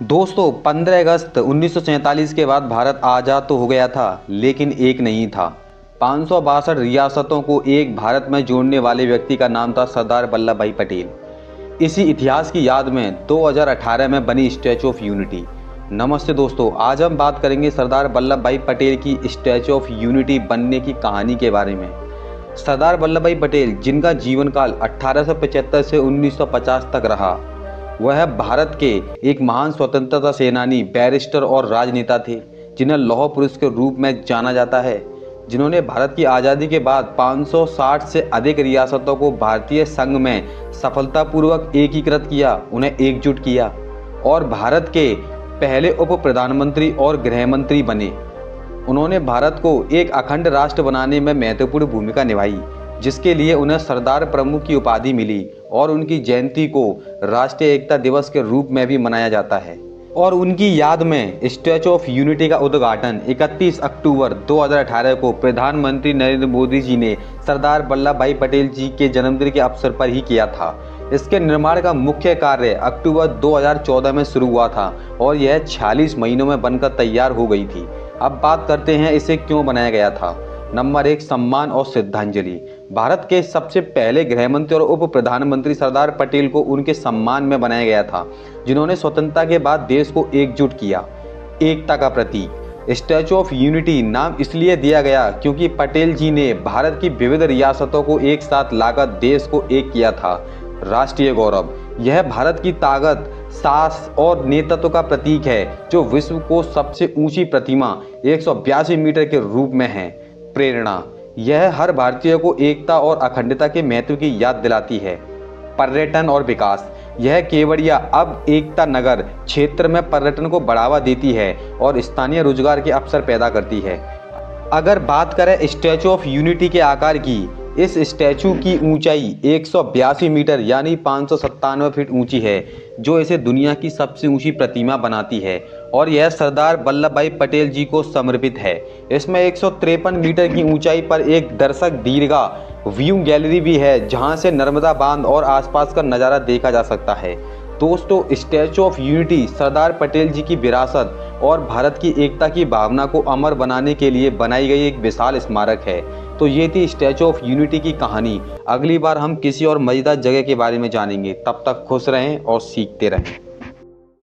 दोस्तों 15 अगस्त 1947 के बाद भारत आज़ाद तो हो गया था, लेकिन एक नहीं था। 562 रियासतों को एक भारत में जोड़ने वाले व्यक्ति का नाम था सरदार वल्लभ भाई पटेल। इसी इतिहास की याद में 2018 में बनी स्टैचू ऑफ यूनिटी। नमस्ते दोस्तों, आज हम बात करेंगे सरदार वल्लभ भाई पटेल की स्टैचू ऑफ यूनिटी बनने की कहानी के बारे में। सरदार वल्लभ भाई पटेल, जिनका जीवन काल 1875 से 1950 तक रहा, वह भारत के एक महान स्वतंत्रता सेनानी, बैरिस्टर और राजनेता थे, जिन्हें लौह पुरुष के रूप में जाना जाता है। जिन्होंने भारत की आज़ादी के बाद 560 से अधिक रियासतों को भारतीय संघ में सफलतापूर्वक एकीकृत किया, उन्हें एकजुट किया और भारत के पहले उप प्रधानमंत्री और गृह मंत्री बने। उन्होंने भारत को एक अखंड राष्ट्र बनाने में महत्वपूर्ण भूमिका निभाई, जिसके लिए उन्हें सरदार प्रमुख की उपाधि मिली और उनकी जयंती को राष्ट्रीय एकता दिवस के रूप में भी मनाया जाता है। और उनकी याद में स्टैचू ऑफ यूनिटी का उद्घाटन 31 अक्टूबर 2018 को प्रधानमंत्री नरेंद्र मोदी जी ने सरदार वल्लभ भाई पटेल जी के जन्मदिन के अवसर पर ही किया था। इसके निर्माण का मुख्य कार्य अक्टूबर 2014 में शुरू हुआ था और यह 46 महीनों में बनकर तैयार हो गई थी। अब बात करते हैं इसे क्यों बनाया गया था। नंबर 1, सम्मान और श्रद्धांजलि। भारत के सबसे पहले गृहमंत्री और उप प्रधानमंत्री सरदार पटेल को उनके सम्मान में बनाया गया था, जिन्होंने स्वतंत्रता के बाद देश को एकजुट किया। एकता का प्रतीक स्टैचू ऑफ यूनिटी नाम इसलिए दिया गया क्योंकि पटेल जी ने भारत की विविध रियासतों को एक साथ लाकर देश को एक किया था। राष्ट्रीय गौरव, यह भारत की ताकत, साहस और नेतृत्व का प्रतीक है, जो विश्व को सबसे ऊंची प्रतिमा 182 मीटर के रूप में है। प्रेरणा, यह हर भारतीय को एकता और अखंडता के महत्व की याद दिलाती है। पर्यटन और विकास, यह केवड़िया अब एकता नगर क्षेत्र में पर्यटन को बढ़ावा देती है और स्थानीय रोजगार के अवसर पैदा करती है। अगर बात करें स्टैचू ऑफ यूनिटी के आकार की, इस स्टैचू की ऊंचाई 182 मीटर यानी 597 फीट ऊंची है, जो इसे दुनिया की सबसे ऊंची प्रतिमा बनाती है और यह सरदार वल्लभ भाई पटेल जी को समर्पित है। इसमें 153 मीटर की ऊंचाई पर एक दर्शक दीर्घा व्यू गैलरी भी है, जहां से नर्मदा बांध और आसपास का नज़ारा देखा जा सकता है। दोस्तों, statue of unity Sardar Patel जी की विरासत और भारत की एकता की भावना को अमर बनाने के लिए बनाई गई एक विशाल स्मारक है। तो ये थी स्टैचू ऑफ यूनिटी की कहानी। अगली बार हम किसी और मजेदार जगह के बारे में जानेंगे। तब तक खुश रहें और सीखते रहें।